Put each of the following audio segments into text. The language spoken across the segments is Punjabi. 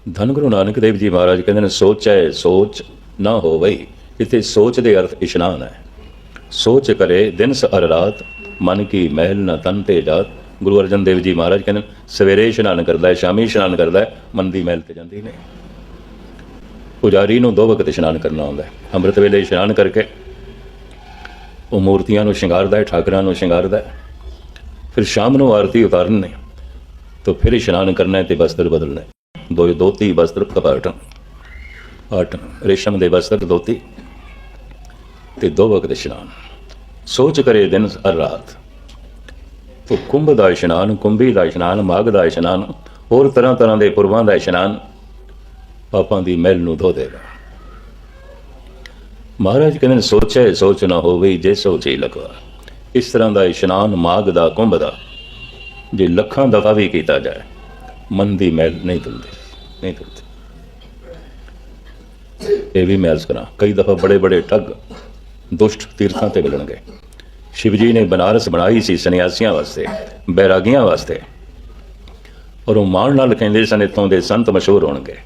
धन गुरु नानक देव जी महाराज कहते हैं सोचै सोच ना हो वही। इतने सोच के अर्थ इशनान है। सोच करे दिन अर रात मन की महल न तन ते जात। गुरु अर्जन देव जी महाराज कहते सवेरे इशनान करता है, शामी इशनान करता है, मन की महल ते जाती नहीं। पुजारी नूं 2 वक्त इशनान करना होंदा है। अमृत वेले इशनान करके वो मूर्तियां नूं शिंगारदा है, ठाकरां नूं शिंगारदा है। फिर शाम नूं आरती उतारनी तो फिर इशनान करना है तो वस्त्र बदलना है। धोती वस्त्र कपाटन आटन रेशम के वस्त्र धोती ते 2 वक्त इशनान। सोच करे दिन और रात। तो कुंभ का इशनान, कुंभी का इशनान, माघ का इशनान, होर तरह तरह के पुरबां का इशनान पापां की मैल नूं धो देगा। महाराज कहते सोचे सोच ना होवे जे सोच ही लखवा। इस तरह का इशनान माघ का कुंभ का जे लखां दफा भी किया जाए मन की मैल नहीं धुलती, नहीं धुलती। ये भी मैं अर्ज करा कई दफा बड़े बड़े ठग दुष्ट तीर्थों से मिलणगे। शिव जी ने बनारस बनाई सी सन्यासियों वास्ते, बैरागियों वास्ते, और वो माण नाल कहंदे सन इत्थों दे संत मशहूर होणगे।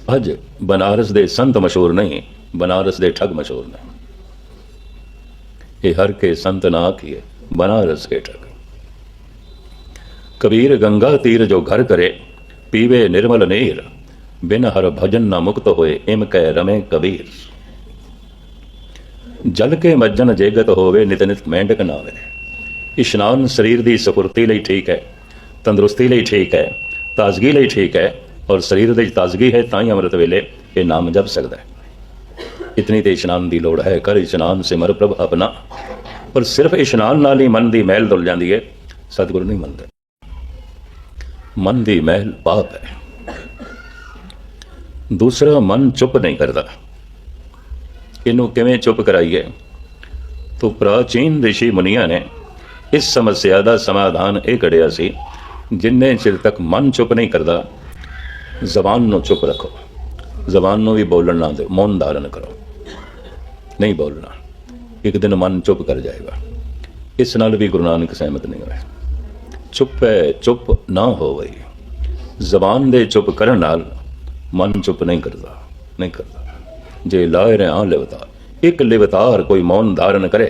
अज बनारस दे संत मशहूर नहीं, बनारस दे ठग मशहूर ने। ये हर के संत ना आखिए, बनारस के ठग। कबीर गंगा तीर जो घर करे, पीवे निर्मल नीर, बिन हर भजन न मुक्त होए, इम कह रमे कबीर। जल के मज्जन जेगत होवे, नित नित मेंढक नावे। इशनान शरीर की सफुर्ती लई ठीक है, तंदुरुस्ती लई ठीक है, ताजगी लई ठीक है, और शरीर की ताजगी है तां ही अमृत वेले ये नाम जप सकता है। इतनी तो इशनान की लोड़ है। कर इशनान सिमर प्रभ अपना। पर सिर्फ इशनान नाल ही मन की मैल धुल जाती है, सतगुरु नहीं मनते। मन की महल पाप है। दूसरा, मन चुप नहीं करता। इनू किवें चुप कराइए? तो प्राचीन ऋषि मुनिया ने इस समस्या का समाधान यह कढ़िया सी, जिन्ने चिर तक मन चुप नहीं करता, जबान नू चुप रखो। जबान नू भी बोलन ना दो, मौन धारण करो, नहीं बोलना। एक दिन मन चुप कर जाएगा। इस नाल भी गुरु नानक सहमत नहीं हुए। चुप है चुप ना हो वही। जबान दे चुप करन नाल मन चुप नहीं करता, नहीं करता। जे लाए रहा लिवतार, एक लिवतार कोई मौन धारण करे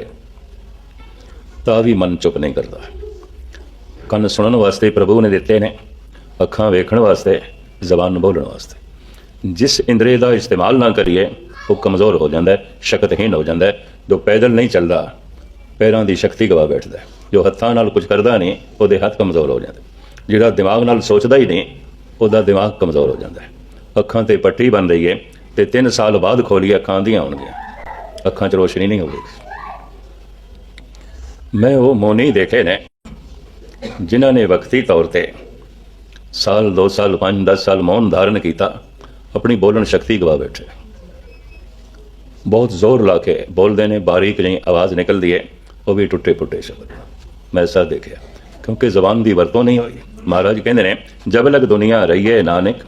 ता भी मन चुप नहीं करता। कन सुनन वास्ते प्रभु ने दिते ने, अखां वेखण वास्ते, जबान बोलण वास्ते। जिस इंद्रिय का इस्तेमाल ना करिए वो कमज़ोर हो जाता है, शक्तिहीन हो जाता है। जो पैदल नहीं चलता पैरों की शक्ति गवा बैठता है। जो हत्थां नाल कुछ करता नहीं वो हथ कमज़ोर हो जाते। जिहड़ा दिमाग नाल सोचता ही नहीं वह दिमाग कमज़ोर हो जाता है। अखां ते पट्टी बन रही है तो 3 साल बाद खोलिए अखां आंदियां होणगियां, अखां च रोशनी नहीं होगी। मैं वो मोनी देखे ने जिन्हों ने वक्ती तौर पर साल 2 साल 5 10 साल मौन धारण किया, अपनी बोलन शक्ति गवा बैठे। बहुत जोर ला के बोलते हैं, बारीक जी आवाज़ निकलती है, वो भी टुटे पुटे शब्द। मैं ऐसा देखा क्योंकि जबान की वरतों नहीं हुई। महाराज कहते हैं जब लग दुनिया रहीए नानक,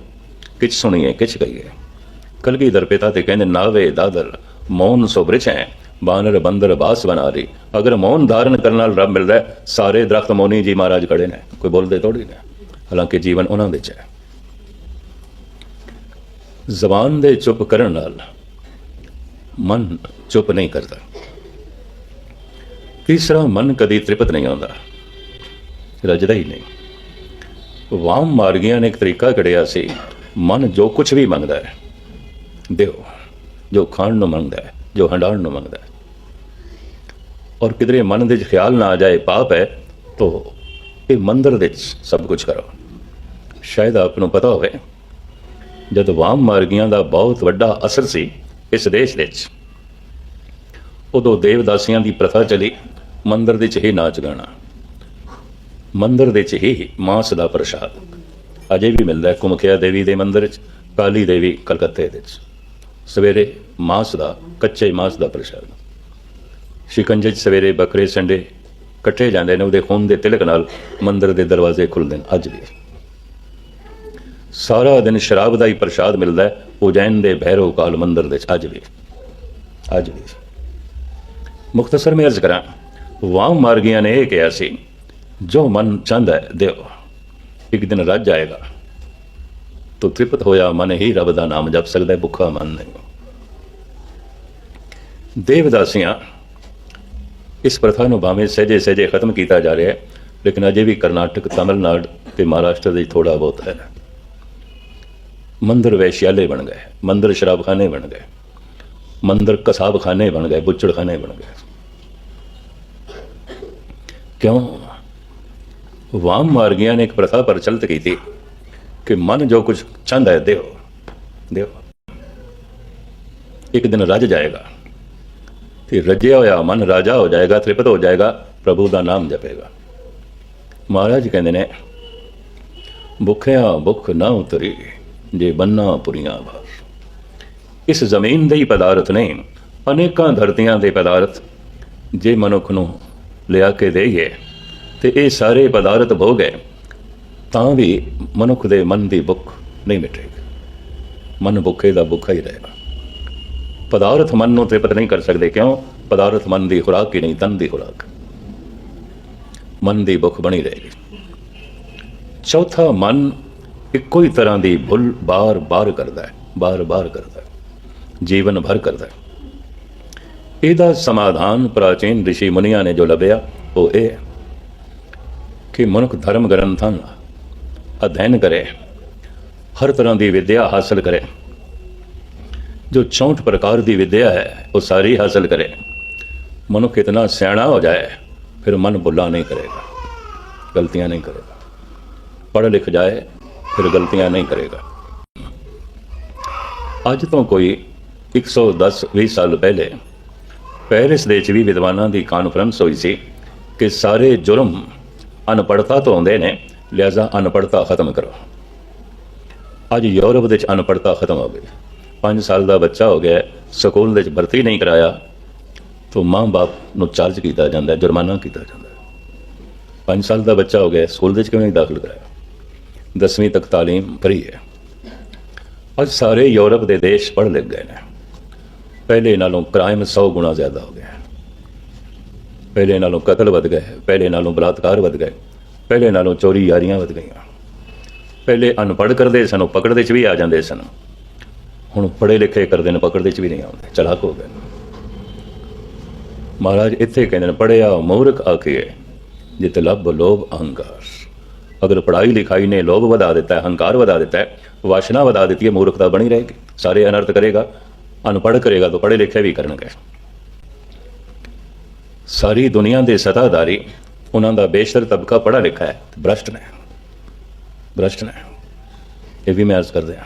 किच सुनिए किच कहिए। कलगीधर पिता ते कहते नावे दादर मौन सो वृक्ष है, बानर बंदर बास बना रही। अगर मौन धारण करने रब मिलता है, सारे दरख्त मौनी जी महाराज खड़े ने, कोई बोलते थोड़ी ने। हालांकि जीवन उन्होंने है। जबान दे चुप करन नाल मन चुप नहीं करता। तीसरा, मन कदी तृप्त नहीं आता, रजदा ही नहीं। वाम मार्गियां ने एक तरीका कढ़िया सी, मन जो कुछ भी मंगता है दिओ, जो खाण नूं मंगता है, जो हंडाण नूं मंगता है। और किधरे मन दे ख्याल ना आ जाए पाप है तो ये मंदिर दे सब कुछ करो। शायद आपनूं पता होवे जब वाम मार्गियां का बहुत वड्डा असर सी इस देश विच, उदों देवदासियां की प्रथा चली मंदिर दे च ही नाच गाना, मंदिर दे च ही मांस का प्रसाद। अजे भी मिलता है कुमखिया देवी के मंदिर, काली देवी कलकत्ते दे सवेरे मांस का, कच्चे मांस का प्रसाद। शिकंजे सवेरे बकरे संडे कट्ठे जाते हैं, वो खून के तिलक नाल मंदिर के दरवाजे खुलते हैं। अज भी सारा दिन शराब का ही प्रसाद मिलता है उजैन के भैरव काल मंदिर दे अज भी। अज भी मुख्तसर में अर्ज करा, वाम मार्गियां ने यह कहा सी, जो मन चाहता है देव, एक दिन रज आएगा। ਤੋ ਤ੍ਰਿਪਤ ਹੋਇਆ ਮਨ ਹੀ ਰੱਬ ਦਾ ਨਾਮ ਜਪ ਸਕਦਾ, ਭੁੱਖਾ ਮਨ ਨਹੀਂ। ਦੇਵਦਾਸੀਆਂ ਇਸ ਪ੍ਰਥਾ ਨੂੰ ਭਾਵੇਂ ਸਹਿਜੇ ਸਹਿਜੇ ਖਤਮ ਕੀਤਾ ਜਾ ਰਿਹਾ ਹੈ, ਲੇਕਿਨ ਅਜੇ ਵੀ ਕਰਨਾਟਕ, ਤਮਿਲਨਾਡੂ ਤੇ ਮਹਾਰਾਸ਼ਟਰ ਦੇ ਥੋੜ੍ਹਾ ਬਹੁਤ ਹੈ। ਮੰਦਰ ਵੈਸ਼ਿਆਲੇ ਬਣ ਗਏ, ਮੰਦਰ ਸ਼ਰਾਬਖਾਨੇ ਬਣ ਗਏ, ਮੰਦਰ ਕਸਾਬਖਾਨੇ ਬਣ ਗਏ, ਬੁੱਚੜਖਾਨੇ ਬਣ ਗਏ। ਕਿਉਂ? ਵਾਮ ਮਾਰਗੀਆਂ ਨੇ ਇੱਕ ਪ੍ਰਥਾ ਪ੍ਰਚਲਿਤ ਕੀਤੀ ਕਿ ਮਨ ਜੋ ਕੁਝ ਚਾਹੁੰਦਾ ਹੈ ਦਿਓ ਦਿਓ, ਇੱਕ ਦਿਨ ਰੱਜ ਜਾਏਗਾ ਤੇ ਰੱਜਿਆ ਹੋਇਆ ਮਨ ਰਾਜਾ ਹੋ ਜਾਏਗਾ, ਤ੍ਰਿਪਤ ਹੋ ਜਾਏਗਾ, ਪ੍ਰਭੂ ਦਾ ਨਾਮ ਜਪੇਗਾ। ਮਹਾਰਾਜ ਕਹਿੰਦੇ ਨੇ, ਭੁੱਖਿਆ ਭੁੱਖ ਨਾ ਉਤਰੀ ਜੇ ਬੰਨਾ ਪੁਰੀਆਂ ਬਾਸ। ਇਸ ਜ਼ਮੀਨ ਦੇ ਹੀ ਪਦਾਰਥ ਨੇ, ਅਨੇਕਾਂ ਧਰਤੀਆਂ ਦੇ ਪਦਾਰਥ ਜੇ ਮਨੁੱਖ ਨੂੰ ਲਿਆ ਕੇ ਦੇਈਏ ਤੇ ਇਹ ਸਾਰੇ ਪਦਾਰਥ ਭੋਗੇ ਤਾਂ ਵੀ ਮਨੁੱਖ ਦੇ ਮਨ ਦੀ ਭੁੱਖ ਨਹੀਂ ਮਿਟੇਗੀ। ਮਨ ਭੁੱਖੇ ਦਾ ਭੁੱਖਾ ਹੀ ਰਹੇਗਾ। ਪਦਾਰਥ ਮਨ ਨੂੰ ਤ੍ਰਿਪਤ ਨਹੀਂ ਕਰ ਸਕਦੇ। ਕਿਉਂ? ਪਦਾਰਥ ਮਨ ਦੀ ਖੁਰਾਕ ਹੀ ਨਹੀਂ, ਤਨ ਦੀ ਖੁਰਾਕ। ਮਨ ਦੀ ਭੁੱਖ ਬਣੀ ਰਹੇਗੀ। ਚੌਥਾ, ਮਨ ਇੱਕੋ ਹੀ ਤਰ੍ਹਾਂ ਦੀ ਭੁੱਲ ਬਾਰ ਬਾਰ ਕਰਦਾ ਹੈ, ਬਾਰ ਬਾਰ ਕਰਦਾ ਹੈ, ਜੀਵਨ ਭਰ ਕਰਦਾ ਹੈ। ਇਹਦਾ ਸਮਾਧਾਨ ਪ੍ਰਾਚੀਨ ਰਿਸ਼ੀ ਮੁਨੀਆਂ ਨੇ ਜੋ ਲੱਭਿਆ ਉਹ ਇਹ ਕਿ ਮਨੁੱਖ ਧਰਮ ਗ੍ਰੰਥਾਂ ਦਾ ਅਧਿਐਨ ਕਰੇ, ਹਰ ਤਰ੍ਹਾਂ ਦੀ ਵਿਦਿਆ ਹਾਸਲ ਕਰੇ। ਜੋ 64 ਪ੍ਰਕਾਰ ਦੀ ਵਿਦਿਆ ਹੈ ਉਹ ਸਾਰੀ ਹਾਸਲ ਕਰੇ। ਮਨੁੱਖ ਇਤਨਾ ਸਿਆਣਾ ਹੋ ਜਾਏ ਫਿਰ ਮਨ ਭੁੱਲਾ ਨਹੀਂ ਕਰੇਗਾ, ਗਲਤੀਆਂ ਨਹੀਂ ਕਰੇਗਾ। ਪੜ੍ਹ ਲਿਖ ਜਾਏ ਫਿਰ ਗਲਤੀਆਂ ਨਹੀਂ ਕਰੇਗਾ। ਅੱਜ ਤੋਂ ਕੋਈ 110-20 ਸਾਲ ਪਹਿਲੇ ਪੈਰਿਸ ਦੇ ਵਿੱਚ ਵੀ ਵਿਦਵਾਨਾਂ ਦੀ ਕਾਨਫਰੰਸ ਹੋਈ ਸੀ ਕਿ ਸਾਰੇ ਜੁਰਮ ਅਨਪੜ੍ਹਤਾ ਤੋਂ ਆਉਂਦੇ ਨੇ, ਲਿਹਾਜ਼ਾ ਅਨਪੜ੍ਹਤਾ ਖਤਮ ਕਰੋ। ਅੱਜ ਯੂਰਪ ਦੇ ਵਿੱਚ ਅਨਪੜ੍ਹਤਾ ਖਤਮ ਹੋ ਗਈ। 5 ਸਾਲ ਦਾ ਬੱਚਾ ਹੋ ਗਿਆ, ਸਕੂਲ ਦੇ ਵਿੱਚ ਭਰਤੀ ਨਹੀਂ ਕਰਾਇਆ ਤਾਂ ਮਾਂ ਬਾਪ ਨੂੰ ਚਾਰਜ ਕੀਤਾ ਜਾਂਦਾ, ਜੁਰਮਾਨਾ ਕੀਤਾ ਜਾਂਦਾ। 5 ਸਾਲ ਦਾ ਬੱਚਾ ਹੋ ਗਿਆ, ਸਕੂਲ ਦੇ ਵਿੱਚ ਕਿਉਂ ਨਹੀਂ ਦਾਖਲ ਕਰਾਇਆ? 10ਵੀਂ ਤੱਕ ਤਾਲੀਮ ਫਰੀ ਹੈ। ਅੱਜ ਸਾਰੇ ਯੂਰਪ ਦੇ ਦੇਸ਼ ਪੜ੍ਹ ਲਿਖ ਗਏ ਨੇ। ਪਹਿਲੇ ਨਾਲੋਂ ਕ੍ਰਾਈਮ 100 ਗੁਣਾ ਜ਼ਿਆਦਾ ਹੋ ਗਿਆ। ਪਹਿਲੇ ਨਾਲੋਂ ਕਤਲ ਵੱਧ ਗਏ, ਪਹਿਲੇ ਨਾਲੋਂ ਬਲਾਤਕਾਰ ਵੱਧ ਗਏ, ਪਹਿਲੇ ਨਾਲੋਂ ਚੋਰੀ ਯਾਰੀਆਂ ਵੱਧ ਗਈਆਂ। ਪਹਿਲੇ ਅਨਪੜ੍ਹ ਕਰਦੇ ਸਨ, ਉਹ ਪਕੜਦੇ 'ਚ ਵੀ ਆ ਜਾਂਦੇ ਸਨ। ਹੁਣ ਪੜ੍ਹੇ ਲਿਖੇ ਕਰਦੇ ਨੇ, ਪਕੜਦੇ 'ਚ ਵੀ ਨਹੀਂ ਆਉਂਦੇ, ਚਲਾਕ ਹੋ ਗਏ। ਮਹਾਰਾਜ ਇੱਥੇ ਕਹਿੰਦੇ ਨੇ, ਪੜ੍ਹਿਆ ਮੂਰਖ ਆਖੀਏ ਜਿਤ ਲੱਭ ਲੋਭ ਅਹੰਕਾਰ। ਅਗਰ ਪੜ੍ਹਾਈ ਲਿਖਾਈ ਨੇ ਲੋਭ ਵਧਾ ਦਿੱਤਾ ਹੈ, ਹੰਕਾਰ ਵਧਾ ਦਿੱਤਾ ਹੈ, ਵਾਸ਼ਨਾ ਵਧਾ ਦਿੱਤੀ ਹੈ, ਮੂਰਖਤਾ ਬਣੀ ਰਹੇਗੀ, ਸਾਰੇ ਅਨਰਥ ਕਰੇਗਾ। ਅਨਪੜ੍ਹ ਕਰੇਗਾ ਤਾਂ ਪੜ੍ਹੇ ਲਿਖੇ ਵੀ ਕਰਨਗੇ। ਸਾਰੀ ਦੁਨੀਆ ਦੇ ਸੱਤਾਧਾਰੀ, ਉਹਨਾਂ ਦਾ ਬੇਸ਼ਤਰ ਤਬਕਾ ਪੜ੍ਹਾ ਲਿਖਾ ਹੈ, ਭ੍ਰਸ਼ਟ ਨੇ, ਭ੍ਰਸ਼ਟ ਨੇ। ਇਹ ਵੀ ਮੈਂ ਅਰਜ਼ ਕਰਦੇ ਹਾਂ।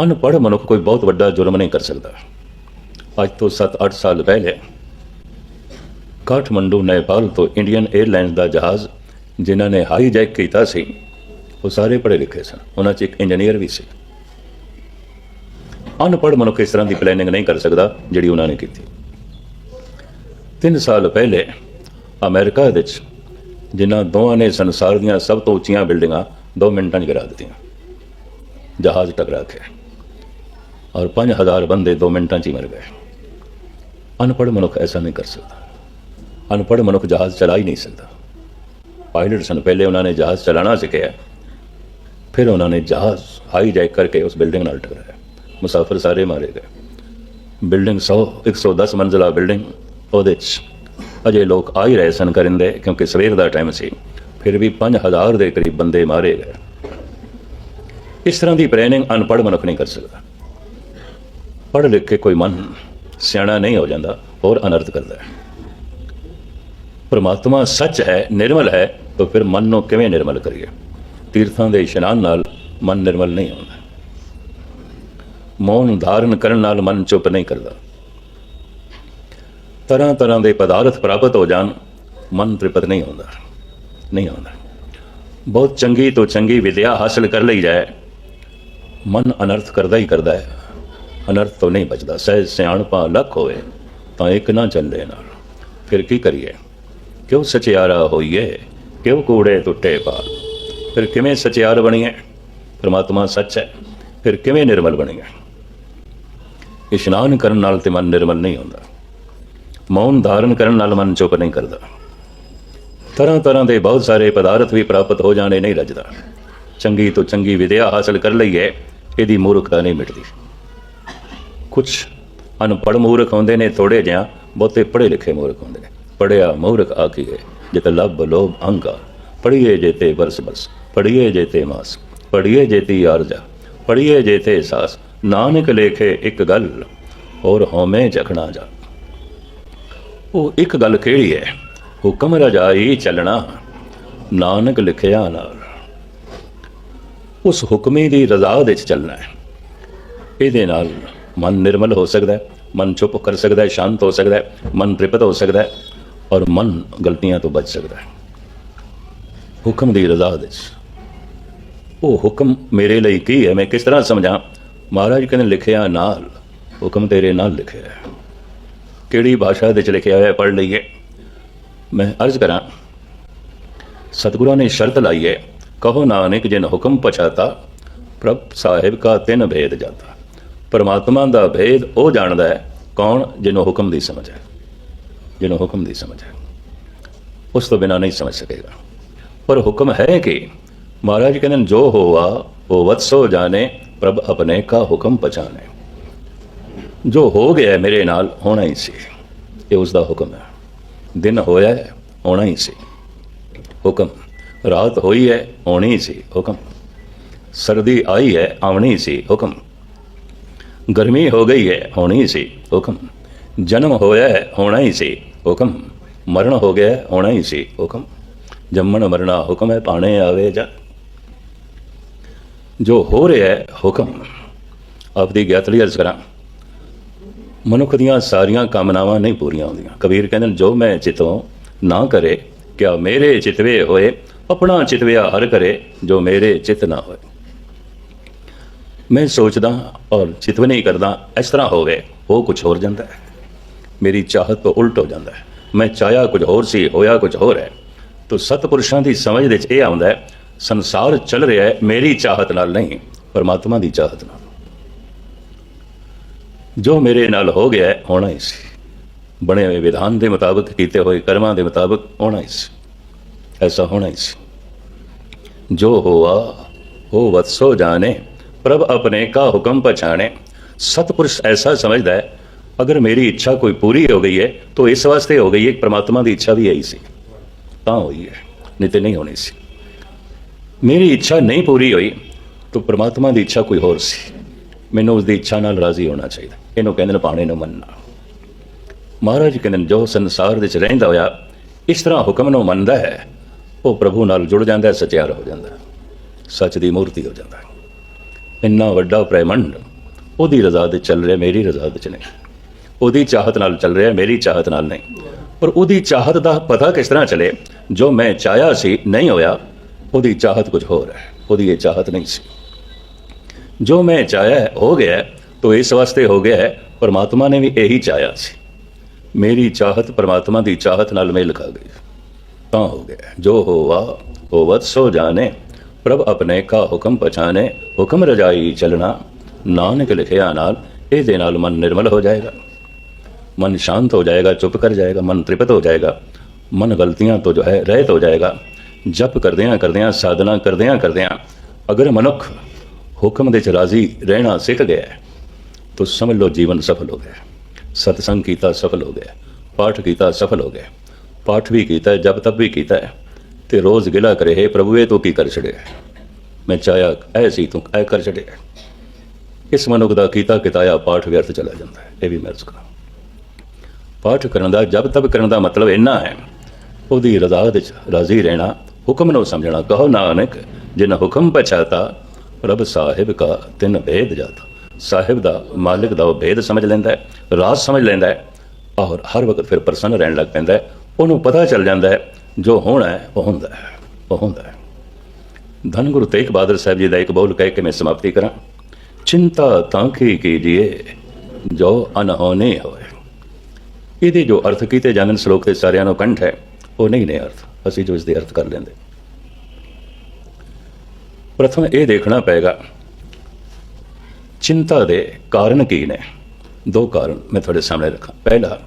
ਅਨਪੜ੍ਹ ਮਨੁੱਖ ਕੋਈ ਬਹੁਤ ਵੱਡਾ ਜੁਰਮ ਨਹੀਂ ਕਰ ਸਕਦਾ। ਅੱਜ ਤੋਂ 7-8 ਸਾਲ ਪਹਿਲੇ ਕਾਠਮੰਡੂ, ਨੇਪਾਲ ਤੋਂ ਇੰਡੀਅਨ 에ਅਰਲਾਈਨਸ ਦਾ ਜਹਾਜ਼ ਜਿਨ੍ਹਾਂ ਨੇ ਹਾਈ ਜੈਕ ਕੀਤਾ ਸੀ, ਉਹ ਸਾਰੇ ਪੜ੍ਹੇ ਲਿਖੇ ਸਨ। ਉਹਨਾਂ 'ਚ ਇੱਕ ਇੰਜੀਨੀਅਰ ਵੀ ਸੀ। ਅਨਪੜ੍ਹ ਮਨੁੱਖ ਇਸ ਤਰ੍ਹਾਂ ਦੀ ਪਲੈਨਿੰਗ ਨਹੀਂ ਕਰ ਸਕਦਾ ਜਿਹੜੀ ਉਹਨਾਂ ਨੇ ਕੀਤੀ। 3 ਸਾਲ ਪਹਿਲੇ ਅਮਰੀਕਾ ਵਿੱਚ ਜਿਨ੍ਹਾਂ ਦੋਵਾਂ ਨੇ ਸੰਸਾਰ ਦੀਆਂ ਸਭ ਤੋਂ ਉੱਚੀਆਂ ਬਿਲਡਿੰਗਾਂ 2 ਮਿੰਟਾਂ 'ਚ ਗਿਰਾ ਦਿੱਤੀਆਂ, ਜਹਾਜ਼ ਟਕਰਾ ਕੇ, ਔਰ 5000 ਬੰਦੇ 2 ਮਿੰਟਾਂ 'ਚ ਹੀ ਮਰ ਗਏ। ਅਨਪੜ੍ਹ ਮਨੁੱਖ ਐਸਾ ਨਹੀਂ ਕਰ ਸਕਦਾ। ਅਨਪੜ੍ਹ ਮਨੁੱਖ ਜਹਾਜ਼ ਚਲਾ ਹੀ ਨਹੀਂ ਸਕਦਾ। ਪਾਇਲਟ ਸਨ, ਪਹਿਲੇ ਉਹਨਾਂ ਨੇ ਜਹਾਜ਼ ਚਲਾਉਣਾ ਸਿੱਖਿਆ, ਫਿਰ ਉਹਨਾਂ ਨੇ ਜਹਾਜ਼ ਹਾਈ ਜੈਕ ਕਰਕੇ ਉਸ ਬਿਲਡਿੰਗ ਨਾਲ ਟਕਰਾਇਆ, ਮੁਸਾਫਰ ਸਾਰੇ ਮਾਰੇ ਗਏ। ਬਿਲਡਿੰਗ 110 ਮੰਜ਼ਿਲਾ ਬਿਲਡਿੰਗ, ਉਹਦੇ 'ਚ ਅਜੇ ਲੋਕ ਆ ਹੀ ਰਹੇ ਸਨ ਕਰਿੰਦੇ, ਕਿਉਂਕਿ ਸਵੇਰ ਦਾ ਟਾਈਮ ਸੀ। ਫਿਰ ਵੀ 5000 ਦੇ ਕਰੀਬ ਬੰਦੇ ਮਾਰੇ ਗਏ। ਇਸ ਤਰ੍ਹਾਂ ਦੀ ਪਲੈਨਿੰਗ ਅਨਪੜ੍ਹ ਮਨੁੱਖ ਨਹੀਂ ਕਰ ਸਕਦਾ। ਪੜ੍ਹ ਲਿਖ ਕੇ ਕੋਈ ਮਨ ਸਿਆਣਾ ਨਹੀਂ ਹੋ ਜਾਂਦਾ, ਹੋਰ ਅਨਰਥ ਕਰਦਾ ਹੈ। ਪਰਮਾਤਮਾ ਸੱਚ ਹੈ, ਨਿਰਮਲ ਹੈ, ਤਾਂ ਫਿਰ ਮਨ ਨੂੰ ਕਿਵੇਂ ਨਿਰਮਲ ਕਰੀਏ? ਤੀਰਥਾਂ ਦੇ ਇਸ਼ਨਾਨ ਨਾਲ ਮਨ ਨਿਰਮਲ ਨਹੀਂ ਹੁੰਦਾ। ਮੌਨ ਧਾਰਨ ਕਰਨ ਨਾਲ ਮਨ ਚੁੱਪ ਨਹੀਂ ਕਰਦਾ। ਤਰ੍ਹਾਂ ਤਰ੍ਹਾਂ ਦੇ ਪਦਾਰਥ ਪ੍ਰਾਪਤ ਹੋ ਜਾਣ, ਮਨ ਤ੍ਰਿਪਤ ਨਹੀਂ ਹੁੰਦਾ, ਨਹੀਂ ਆਉਂਦਾ। ਬਹੁਤ ਚੰਗੀ ਤੋਂ ਚੰਗੀ ਵਿਦਿਆ ਹਾਸਲ ਕਰ ਲਈ ਜਾਏ, ਮਨ ਅਨਰਥ ਕਰਦਾ ਹੀ ਕਰਦਾ ਹੈ, ਅਨਰਥ ਤੋਂ ਨਹੀਂ ਬਚਦਾ। ਸਹਿਜ ਸਿਆਣਪਾ ਲੱਖ ਹੋਵੇ ਤਾਂ ਇੱਕ ਨਾ ਚੱਲੇ ਨਾਲ। ਫਿਰ ਕੀ ਕਰੀਏ? ਕਿਉਂ ਸਚਿਆਰਾ ਹੋਈਏ, ਕਿਉਂ ਕੂੜੇ ਟੁੱਟੇ ਪਾਲ। ਫਿਰ ਕਿਵੇਂ ਸਚਿਆਰ ਬਣੀਏ? ਪਰਮਾਤਮਾ ਸੱਚ ਹੈ, ਫਿਰ ਕਿਵੇਂ ਨਿਰਮਲ ਬਣੀਏ? ਇਸ਼ਨਾਨ ਕਰਨ ਨਾਲ ਤੇ ਮਨ ਨਿਰਮਲ ਨਹੀਂ ਹੁੰਦਾ। ਮੌਨ ਧਾਰਨ ਕਰਨ ਨਾਲ ਮਨ ਚੁੱਪ ਨਹੀਂ ਕਰਦਾ। ਤਰ੍ਹਾਂ ਤਰ੍ਹਾਂ ਦੇ ਬਹੁਤ ਸਾਰੇ ਪਦਾਰਥ ਵੀ ਪ੍ਰਾਪਤ ਹੋ ਜਾਣੇ ਨਹੀਂ ਰੱਜਦਾ। ਚੰਗੀ ਤੋਂ ਚੰਗੀ ਵਿਦਿਆ ਹਾਸਲ ਕਰ ਲਈਏ, ਇਹਦੀ ਮੂਰਖਤਾ ਨਹੀਂ ਮਿਟਦੀ। ਕੁਛ ਅਨਪੜ੍ਹ ਮੂਰਖ ਹੁੰਦੇ ਨੇ ਥੋੜ੍ਹੇ ਜਿਹਾ, ਬਹੁਤੇ ਪੜ੍ਹੇ ਲਿਖੇ ਮੂਰਖ ਹੁੰਦੇ ਨੇ। ਪੜ੍ਹਿਆ ਮੂਰਖ ਆਖੀਏ ਜਿਤ ਲੱਭ ਲੋਭ ਅਹੰਕਾਰ, ਪੜ੍ਹੀਏ ਜੇਤੇ ਬਰਸ ਬਰਸ, ਪੜ੍ਹੀਏ ਜੇਤੇ ਮਾਸ, ਪੜ੍ਹੀਏ ਜੇਤੀ ਆਰਜਾ, ਪੜ੍ਹੀਏ ਜੇਤੇ ਸਾਸ, ਨਾਨਕ ਲੇਖੇ ਇੱਕ ਗੱਲ ਔਰ ਹਉਮੈ ਜਖਣਾ ਜਾ। ਉਹ ਇੱਕ ਗੱਲ ਕਿਹੜੀ ਹੈ? ਹੁਕਮ ਰਜਾਈ ਚੱਲਣਾ, ਨਾਨਕ ਲਿਖਿਆ ਨਾਲ। ਉਸ ਹੁਕਮੇ ਦੀ ਰਜ਼ਾ ਦੇ ਵਿੱਚ ਚੱਲਣਾ ਹੈ। ਇਹਦੇ ਨਾਲ ਮਨ ਨਿਰਮਲ ਹੋ ਸਕਦਾ ਹੈ, ਮਨ ਚੁੱਪ ਕਰ ਸਕਦਾ ਹੈ, ਸ਼ਾਂਤ ਹੋ ਸਕਦਾ ਹੈ, ਮਨ ਤ੍ਰਿਪਤ ਹੋ ਸਕਦਾ ਹੈ, ਔਰ ਮਨ ਗਲਤੀਆਂ ਤੋਂ ਬਚ ਸਕਦਾ ਹੈ। ਹੁਕਮ ਦੀ ਰਜ਼ਾ ਦੇ ਵਿੱਚ ਉਹ ਹੁਕਮ ਮੇਰੇ ਲਈ ਕੀ ਹੈ, ਮੈਂ ਕਿਸ ਤਰ੍ਹਾਂ ਸਮਝਾਂ? ਮਹਾਰਾਜ ਕਹਿੰਦੇ ਲਿਖਿਆ ਨਾਲ, ਹੁਕਮ ਤੇਰੇ ਨਾਲ ਲਿਖਿਆ ਹੈ। ਕਿਹੜੀ ਭਾਸ਼ਾ ਦੇ ਵਿੱਚ ਲਿਖਿਆ ਹੋਇਆ ਪੜ੍ਹ ਲਈਏ। ਮੈਂ ਅਰਜ਼ ਕਰਾਂ, ਸਤਿਗੁਰਾਂ ਨੇ ਸ਼ਰਤ ਲਾਈ ਹੈ, ਕਹੋ ਨਾਨਕ ਜਿਨ ਹੁਕਮ ਪਛਾਤਾ, ਪ੍ਰਭ ਸਾਹਿਬ ਕਾ ਤਿਨ ਭੇਦ ਜਾਤਾ। ਪਰਮਾਤਮਾ ਦਾ ਭੇਦ ਉਹ ਜਾਣਦਾ ਹੈ, ਕੌਣ? ਜਿਹਨੂੰ ਹੁਕਮ ਦੀ ਸਮਝ ਹੈ, ਜਿਹਨੂੰ ਹੁਕਮ ਦੀ ਸਮਝ ਹੈ। ਉਸ ਤੋਂ ਬਿਨਾਂ ਨਹੀਂ ਸਮਝ ਸਕੇਗਾ। ਪਰ ਹੁਕਮ ਹੈ ਕਿ ਮਹਾਰਾਜ ਕਹਿੰਦੇ ਜੋ ਹੋਵਾ ਉਹ ਵਤਸੋ ਜਾਣੇ, ਪ੍ਰਭ ਆਪਣੇ ਕਾ ਹੁਕਮ ਪਛਾਣੇ। ਜੋ ਹੋ ਗਿਆ ਮੇਰੇ ਨਾਲ ਹੋਣਾ ਹੀ ਸੀ, ਇਹ ਉਸ ਦਾ ਹੁਕਮ ਹੈ। ਦਿਨ ਹੋਇਆ ਹੈ, ਹੋਣਾ ਹੀ ਸੀ, ਹੁਕਮ। ਰਾਤ ਹੋਈ ਹੈ, ਹੋਣੀ ਸੀ, ਹੁਕਮ। ਸਰਦੀ ਆਈ ਹੈ, ਆਉਣੀ ਸੀ, ਹੁਕਮ। ਗਰਮੀ ਹੋ ਗਈ ਹੈ, ਹੋਣੀ ਸੀ, ਹੁਕਮ। ਜਨਮ ਹੋਇਆ ਹੈ, ਹੋਣਾ ਹੀ ਸੀ, ਹੁਕਮ। ਮਰਨ ਹੋ ਗਿਆ, ਹੋਣਾ ਹੀ ਸੀ, ਹੁਕਮ। ਜੰਮਣ ਮਰਨਾ ਹੁਕਮ ਹੈ, ਭਾਣੇ ਆਵੇ ਜਾ। ਜੋ ਹੋ ਰਿਹਾ ਹੈ, ਹੁਕਮ। ਆਪਦੀ ਗਿਆਤ ਲਈ ਅਰਜ਼ ਕਰਾਂ, ਮਨੁੱਖ ਦੀਆਂ ਸਾਰੀਆਂ ਕਾਮਨਾਵਾਂ ਨਹੀਂ ਪੂਰੀਆਂ ਹੁੰਦੀਆਂ। ਕਬੀਰ ਕਹਿੰਦੇ ਜੋ ਮੈਂ ਚਿਤੋਂ ਨਾ ਕਰੇ, ਕਿਆ ਮੇਰੇ ਚਿਤਵੇ ਹੋਏ, ਆਪਣਾ ਚਿਤਵਿਆ ਹਰ ਕਰੇ, ਜੋ ਮੇਰੇ ਚਿਤ ਨਾ ਹੋਏ। ਮੈਂ ਸੋਚਦਾ ਔਰ ਚਿਤਵ ਨਹੀਂ ਕਰਦਾ, ਇਸ ਤਰ੍ਹਾਂ ਹੋਵੇ, ਉਹ ਕੁਛ ਹੋਰ ਜਾਂਦਾ ਹੈ। ਮੇਰੀ ਚਾਹਤ ਤੋਂ ਉਲਟ ਹੋ ਜਾਂਦਾ ਹੈ। ਮੈਂ ਚਾਹਿਆ ਕੁਝ ਹੋਰ ਸੀ, ਹੋਇਆ ਕੁਝ ਹੋਰ ਹੈ। ਤੋ ਸਤਪੁਰਸ਼ਾਂ ਦੀ ਸਮਝ ਦੇ ਵਿੱਚ ਇਹ ਆਉਂਦਾ ਹੈ, ਸੰਸਾਰ ਚੱਲ ਰਿਹਾ ਹੈ ਮੇਰੀ ਚਾਹਤ ਨਾਲ ਨਹੀਂ, ਪਰਮਾਤਮਾ ਦੀ ਚਾਹਤ ਨਾਲ। ਜੋ ਮੇਰੇ ਨਾਲ ਹੋ ਗਿਆ ਹੋਣਾ ਹੀ ਸੀ, ਬਣੇ ਹੋਏ ਵਿਧਾਨ ਦੇ ਮੁਤਾਬਕ, ਕੀਤੇ ਹੋਏ ਕਰਮਾਂ ਦੇ ਮੁਤਾਬਕ ਹੋਣਾ ਹੀ ਸੀ, ਐਸਾ ਹੋਣਾ ਹੀ ਸੀ। ਜੋ ਹੋਆ ਹੋ ਵਤਸੋ ਜਾਣੇ, ਪ੍ਰਭ ਆਪਣੇ ਕਾ ਹੁਕਮ ਪਛਾਣੇ। ਸਤਪੁरुष ऐसा समझदा है, अगर मेरी इच्छा कोई पूरी हो गई है तो इस वास्ते हो गई है, परमात्मा की इच्छा भी यही सी तां होई है, नहीं तो नहीं होनी सी। मेरी इच्छा नहीं पूरी हुई तो परमात्मा की इच्छा कोई होर सी, मैनूं उसकी इच्छा नाल राजी होना चाहिए। इहनूं कहंदे ने पाणे नूं मनना। महाराज कहंदे जो संसार दे विच रहिंदा होया इस तरह हुक्म नूं मनदा है, वो प्रभु नाल जुड़ जांदा है, सचियार हो जांदा है, सच की मूर्ति हो जाता है। इन्ना वड्डा ब्रह्मंड ਉਹਦੀ ਰਜ਼ਾ ਦੇ ਚੱਲ ਰਿਹਾ, ਮੇਰੀ ਰਜ਼ਾ ਦੇ ਨਹੀਂ। ਉਹਦੀ ਚਾਹਤ ਨਾਲ ਚੱਲ ਰਿਹਾ, ਮੇਰੀ ਚਾਹਤ ਨਾਲ ਨਹੀਂ। ਪਰ ਉਹਦੀ ਚਾਹਤ ਦਾ ਪਤਾ ਕਿਸ ਤਰ੍ਹਾਂ ਚੱਲੇ? ਜੋ ਮੈਂ ਚਾਹਿਆ ਸੀ ਨਹੀਂ ਹੋਇਆ, ਉਹਦੀ ਚਾਹਤ ਕੁਝ ਹੋਰ ਹੈ, ਉਹਦੀ ਇਹ ਚਾਹਤ ਨਹੀਂ ਸੀ। ਜੋ ਮੈਂ ਚਾਹਿਆ ਹੋ ਗਿਆ, ਤਾਂ ਇਸ ਵਾਸਤੇ ਹੋ ਗਿਆ ਹੈ, ਪਰਮਾਤਮਾ ਨੇ ਵੀ ਇਹੀ ਚਾਹਿਆ ਸੀ। ਮੇਰੀ ਚਾਹਤ ਪਰਮਾਤਮਾ ਦੀ ਚਾਹਤ ਨਾਲ ਮੇਲ ਖਾ ਗਈ, ਤਾਂ ਹੋ ਗਿਆ। ਜੋ ਹੋਵਾ ਉਹ ਵਤਸੋ ਜਾਣੇ, ਪ੍ਰਭ ਆਪਣੇ ਕਾ ਹੁਕਮ ਪਛਾਣੇ। ਹੁਕਮ ਰਜਾਈ ਚੱਲਣਾ, ਨਾਨਕ ਲਿਖਿਆ ਨਾਲ। ਇਹਦੇ ਨਾਲ ਮਨ ਨਿਰਮਲ ਹੋ ਜਾਏਗਾ, ਮਨ ਸ਼ਾਂਤ ਹੋ ਜਾਏਗਾ, ਚੁੱਪ ਕਰ ਜਾਏਗਾ, ਮਨ ਤ੍ਰਿਪਤ ਹੋ ਜਾਏਗਾ, ਮਨ ਗਲਤੀਆਂ ਤੋਂ ਜੋ ਹੈ ਰਹਿਤ ਹੋ ਜਾਏਗਾ। ਜਪ ਕਰਦਿਆਂ ਕਰਦਿਆਂ, ਸਾਧਨਾ ਕਰਦਿਆਂ ਕਰਦਿਆਂ ਅਗਰ ਮਨੁੱਖ ਹੁਕਮ ਦੇ 'ਚ ਰਾਜ਼ੀ ਰਹਿਣਾ ਸਿੱਖ ਗਿਆ ਤਾਂ ਸਮਝ ਲਓ ਜੀਵਨ ਸਫਲ ਹੋ ਗਿਆ। ਸਤਸੰਗ ਕੀਤਾ ਸਫਲ ਹੋ ਗਿਆ, ਪਾਠ ਕੀਤਾ ਸਫਲ ਹੋ ਗਿਆ। ਪਾਠ ਵੀ ਕੀਤਾ, ਜਪ ਤਪ ਵੀ ਕੀਤਾ ਹੈ, ਤੇ ਰੋਜ਼ ਗਿਲਾ ਕਰੇ, ਹੇ ਪ੍ਰਭੂ ਇਹ ਤੂੰ ਕੀ ਕਰ ਛੜਿਆ, ਮੈਂ ਚਾਹਿਆ ਐ ਸੀ ਤੂੰ ਐ ਕਰ ਛੜਿਆ। ਇਸ ਮਨੁੱਖ ਦਾ ਕੀਤਾ ਕਿਤਾਇਆ ਪਾਠ ਵਿਅਰਥ ਚਲਾ ਜਾਂਦਾ ਹੈ। ਇਹ ਵੀ ਮੈਂ ਅਰਜ਼ ਕਰਾਂ, ਪਾਠ ਕਰਨ ਦਾ, ਜਪ ਤਪ ਕਰਨ ਦਾ ਮਤਲਬ ਇੰਨਾ ਹੈ, ਉਹਦੀ ਰਜ਼ਾ ਵਿੱਚ ਰਾਜ਼ੀ ਰਹਿਣਾ, ਹੁਕਮ ਨੂੰ ਸਮਝਣਾ। ਕਹੋ ਨਾਨਕ ਜਿਨ ਹੁਕਮ ਪਛਾਤਾ, ਪ੍ਰਭ ਸਾਹਿਬ ਕਾ ਤਿਨ ਭੇਦ ਜਾਤਾ। ਸਾਹਿਬ ਦਾ, ਮਾਲਿਕ ਦਾ ਉਹ ਭੇਦ ਸਮਝ ਲੈਂਦਾ ਹੈ, ਰਾਜ਼ ਸਮਝ ਲੈਂਦਾ ਹੈ, ਔਰ ਹਰ ਵਕਤ ਫਿਰ ਪ੍ਰਸੰਨ ਰਹਿਣ ਲੱਗ ਪੈਂਦਾ ਹੈ। ਉਹਨੂੰ ਪਤਾ ਚੱਲ ਜਾਂਦਾ ਹੈ ਜੋ ਹੋਣਾ ਹੈ ਉਹ ਹੁੰਦਾ ਹੈ, ਉਹ ਹੁੰਦਾ ਹੈ। ਧੰਨ ਗੁਰੂ ਤੇਗ ਬਹਾਦਰ ਸਾਹਿਬ ਜੀ ਦਾ ਇੱਕ ਬੋਲ ਕਹਿ ਕੇ ਮੈਂ ਸਮਾਪਤੀ ਕਰਾਂ। चिंता तांकी कीजिए जो अनहोनी होए। ਇਹਦੇ ਜੋ ਅਰਥ ਕੀਤੇ ਜਾਂਦੇ ਸ਼ਲੋਕ ਦੇ ਸਾਰਿਆਂ ਨੂੰ ਕੰਠ ਹੈ, ਉਹ ਨਹੀਂ ਨੇ ਅਰਥ, ਅਸੀਂ ਜੋ ਇਸ ਦੇ ਅਰਥ ਕਰ ਲੈਂਦੇ। ਪ੍ਰਥਮ ਇਹ ਦੇਖਣਾ ਪਏਗਾ ਚਿੰਤਾ ਦੇ ਕਾਰਨ ਕੀ ਨੇ। ਦੋ ਕਾਰਨ ਮੈਂ ਤੁਹਾਡੇ ਸਾਹਮਣੇ ਰੱਖਾਂ। ਪਹਿਲਾ,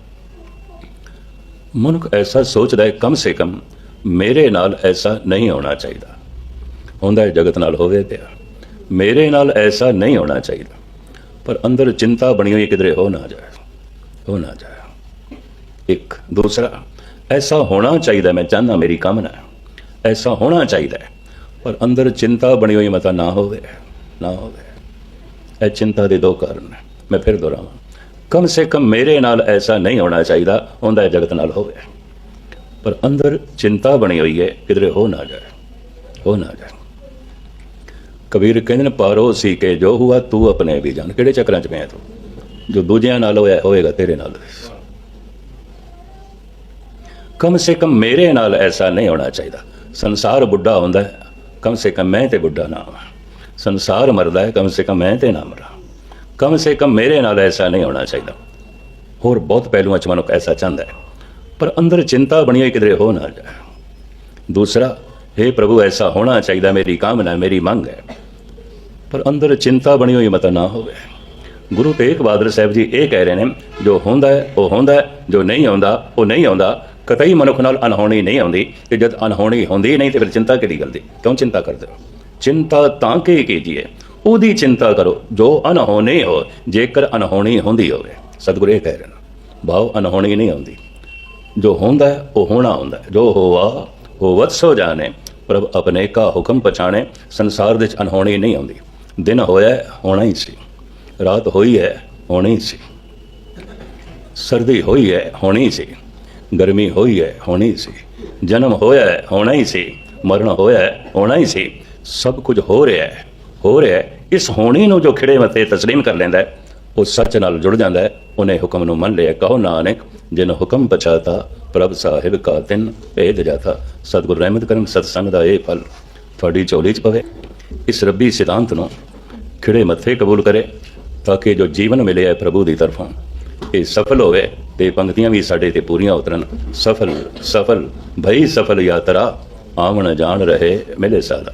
ਮਨੁੱਖ ਐਸਾ ਸੋਚਦਾ ਹੈ ਕਮ ਸੇ ਕਮ ਮੇਰੇ ਨਾਲ ਐਸਾ ਨਹੀਂ ਹੋਣਾ ਚਾਹੀਦਾ। ਹੁੰਦਾ ਜਗਤ ਨਾਲ ਹੋਵੇ ਪਿਆ। ਮੇਰੇ ਨਾਲ ਐਸਾ ਨਹੀਂ ਹੋਣਾ ਚਾਹੀਦਾ, ਪਰ ਅੰਦਰ ਚਿੰਤਾ ਬਣੀ ਹੋਈ ਕਿਧਰੇ ਹੋ ਨਾ ਜਾਏ, ਹੋ ਨਾ ਜਾਏ। ਇੱਕ ਦੂਸਰਾ, ਐਸਾ ਹੋਣਾ ਚਾਹੀਦਾ, ਮੈਂ ਚਾਹੁੰਦਾ, ਮੇਰੀ ਕਾਮਨਾ ਐਸਾ ਹੋਣਾ ਚਾਹੀਦਾ, ਪਰ ਅੰਦਰ ਚਿੰਤਾ ਬਣੀ ਹੋਈ ਮਤਾ ਨਾ ਹੋਵੇ, ਨਾ ਹੋਵੇ। ਇਹ ਚਿੰਤਾ ਦੇ ਦੋ ਕਾਰਨ ਨੇ। ਮੈਂ ਫਿਰ ਦੁਹਰਾਵਾਂ, ਕਮ ਸੇ ਕਮ ਮੇਰੇ ਨਾਲ ਐਸਾ ਨਹੀਂ ਹੋਣਾ ਚਾਹੀਦਾ, ਹੁੰਦਾ ਜਗਤ ਨਾਲ ਹੋਵੇ, ਪਰ ਅੰਦਰ ਚਿੰਤਾ ਬਣੀ ਹੋਈ ਹੈ ਕਿਧਰੇ ਹੋ ਨਾ ਜਾਏ, ਹੋ ਨਾ ਜਾਏ। ਕਬੀਰ ਕਹਿੰਦੇ ਨੇ, ਪਾਰੋ ਸੀ ਕੇ ਜੋ ਹੁਆ ਤੂੰ ਆਪਣੇ ਵੀ ਜਾਣ। ਕਿਹੜੇ ਚੱਕਰਾਂ 'ਚ ਪਿਆ ਤੂੰ? ਜੋ ਦੂਜਿਆਂ ਨਾਲ ਹੋਇਆ ਹੋਵੇਗਾ ਤੇਰੇ ਨਾਲ। ਕਮ ਸੇ ਕਮ ਮੇਰੇ ਨਾਲ ਐਸਾ ਨਹੀਂ ਹੋਣਾ ਚਾਹੀਦਾ। ਸੰਸਾਰ ਬੁੱਢਾ ਹੁੰਦਾ ਹੈ, ਕਮ ਸੇ ਕਮ ਮੈਂ ਤੇ ਬੁੱਢਾ ਨਾ ਹੋਵਾਂ। ਸੰਸਾਰ ਮਰਦਾ ਹੈ, ਕਮ ਸੇ ਕਮ ਮੈਂ ਤੇ ਨਾ ਮਰਾਂ। ਕਮ ਸੇ ਕਮ ਮੇਰੇ ਨਾਲ ਐਸਾ ਨਹੀਂ ਹੋਣਾ ਚਾਹੀਦਾ। ਹੋਰ ਬਹੁਤ ਪਹਿਲੂਆਂ 'ਚ ਮਨੁੱਖ ਐਸਾ ਚਾਹੁੰਦਾ ਹੈ, ਪਰ ਅੰਦਰ ਚਿੰਤਾ ਬਣੀ ਹੋਈ ਕਿਧਰੇ ਹੋ ਨਾ ਜਾਏ। ਦੂਸਰਾ, हे ਪ੍ਰਭੂ ਐਸਾ ਹੋਣਾ ਚਾਹੀਦਾ, ਮੇਰੀ ਕਾਮਨਾ, ਮੇਰੀ ਮੰਗ ਹੈ, ਪਰ ਅੰਦਰ ਚਿੰਤਾ ਬਣੀ ਹੋਈ ਮਤ ਨਾ ਹੋਵੇ। ਗੁਰੂ ਤੇਗ ਬਹਾਦਰ ਸਾਹਿਬ ਜੀ ਇਹ ਕਹਿ ਰਹੇ ਨੇ, ਜੋ ਹੁੰਦਾ ਹੈ ਉਹ ਹੁੰਦਾ ਹੈ, ਜੋ ਨਹੀਂ ਆਉਂਦਾ ਉਹ ਨਹੀਂ ਆਉਂਦਾ। ਕਤਈ ਮਨੁੱਖ ਨਾਲ ਅਨਹੋਣੀ ਨਹੀਂ ਆਉਂਦੀ, ਕਿ ਜਦ ਅਨਹੋਣੀ ਹੁੰਦੀ ਨਹੀਂ ਤੇ ਫਿਰ ਚਿੰਤਾ ਕਿਹੜੀ ਗੱਲ ਦੀ? ਕਿਉਂ ਚਿੰਤਾ ਕਰਦੇ ਹੋ? ਚਿੰਤਾ ਤਾਂ ਕਿ ਕੀਜੀਏ, ਉਹਦੀ ਚਿੰਤਾ ਕਰੋ ਜੋ ਅਨਹੋਣੀ ਹੋ, ਜੇਕਰ ਅਨਹੋਣੀ ਹੁੰਦੀ ਹੋਵੇ। ਸਤਿਗੁਰੂ ਇਹ ਕਹਿ ਰਹੇ ਨੇ, ਭਾਵ ਅਨਹੋਣੀ ਨਹੀਂ ਆਉਂਦੀ, ਜੋ ਹੁੰਦਾ ਹੈ ਉਹ ਹੋਣਾ ਹੁੰਦਾ ਹੈ। ਜੋ ਹੋਵਾ ਹੋਵਤ ਸੋ ਜਾਣੇ, ਪ੍ਰਭ ਆਪਣੇ ਕਾ ਹੁਕਮ ਪਛਾਣੇ। ਸੰਸਾਰ ਦੇ ਵਿੱਚ ਅਨਹੋਣੀ ਨਹੀਂ ਆਉਂਦੀ। ਦਿਨ ਹੋਇਆ ਹੋਣਾ ਹੀ ਸੀ, ਰਾਤ ਹੋਈ ਹੈ ਹੋਣੀ ਸੀ, ਸਰਦੀ ਹੋਈ ਹੈ ਹੋਣੀ ਸੀ, ਗਰਮੀ ਹੋਈ ਹੈ ਹੋਣੀ ਸੀ, ਜਨਮ ਹੋਇਆ ਹੈ ਹੋਣਾ ਹੀ ਸੀ, ਮਰਨ ਹੋਇਆ ਹੈ ਹੋਣਾ ਹੀ ਸੀ। ਸਭ ਕੁਝ ਹੋ ਰਿਹਾ ਹੈ, ਹੋ ਰਿਹਾ ਹੈ। ਇਸ ਹੋਣੀ ਨੂੰ ਜੋ ਖਿੜੇ ਮੱਥੇ ਤਸਲੀਮ ਕਰ ਲੈਂਦਾ ਹੈ, ਉਹ ਸੱਚ ਨਾਲ ਜੁੜ ਜਾਂਦਾ ਹੈ। ਉਹਨੇ ਹੁਕਮ ਨੂੰ ਮੰਨ ਲਿਆ। ਕਹੋ ਨਾਨਕ ਜਿਨ ਹੁਕਮ ਪਛਾਤਾ, ਪ੍ਰਭ ਸਾਹਿਬ ਕਾ ਤਿਨ ਭੇਦ ਜਾਤਾ। ਸਤਿਗੁਰ ਰਹਿਮਤ ਕਰਨ, ਸਤਸੰਗ ਦਾ ਇਹ ਫਲ ਤੁਹਾਡੀ ਝੋਲੀ 'ਚ ਪਵੇ। ਇਸ ਰੱਬੀ ਸਿਧਾਂਤ ਨੂੰ ਖਿੜੇ ਮੱਥੇ ਕਬੂਲ ਕਰੇ, ਤਾਂ ਕਿ ਜੋ ਜੀਵਨ ਮਿਲਿਆ ਪ੍ਰਭੂ ਦੀ ਤਰਫੋਂ ਇਹ ਸਫਲ ਹੋਵੇ, ਤੇ ਪੰਕਤੀਆਂ ਵੀ ਸਾਡੇ ਤੇ ਪੂਰੀਆਂ ਉਤਰਨ। ਸਫਲ ਸਫਲ ਭਈ ਸਫਲ ਯਾਤਰਾ, ਆਵਣ ਜਾਣ ਰਹੇ ਮਿਲੇ ਸਾਦਾ।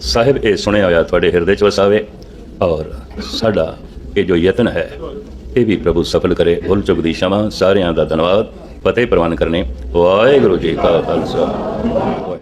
ਸਾਹਿਬ ਇਹ ਸੁਣਿਆ ਹੋਇਆ ਤੁਹਾਡੇ ਹਿਰਦੇ 'ਚ ਵਸਾਵੇ, ਔਰ ਸਾਡਾ ਇਹ ਜੋ ਯਤਨ ਹੈ ਇਹ ਵੀ ਪ੍ਰਭੂ ਸਫਲ ਕਰੇ। ਭੁੱਲ ਚੁੱਕ ਦੀ क्षमा। ਸਾਰਿਆਂ ਦਾ ਧੰਨਵਾਦ। ਫਤਿਹ ਪ੍ਰਵਾਨ ਕਰਨੇ। ਵਾਹਿਗੁਰੂ ਜੀ ਕਾ ਖਾਲਸਾ।